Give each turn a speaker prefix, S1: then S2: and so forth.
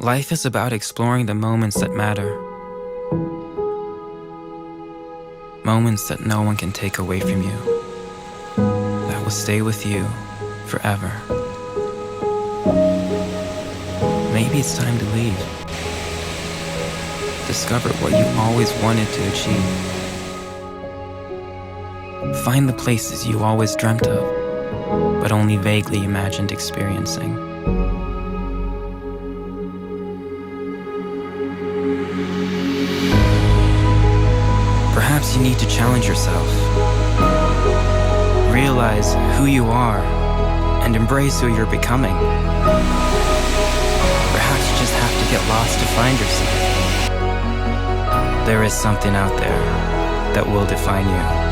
S1: Life is about exploring the moments that matter. Moments that no one can take away from you. That will stay with you forever. Maybe it's time to leave. Discover what you always wanted to achieve. Find the places you always dreamt of, but only vaguely imagined experiencing. Perhaps you need to challenge yourself. Realize who you are and embrace who you're becoming. Perhaps you just have to get lost to find yourself. There is something out there that will define you.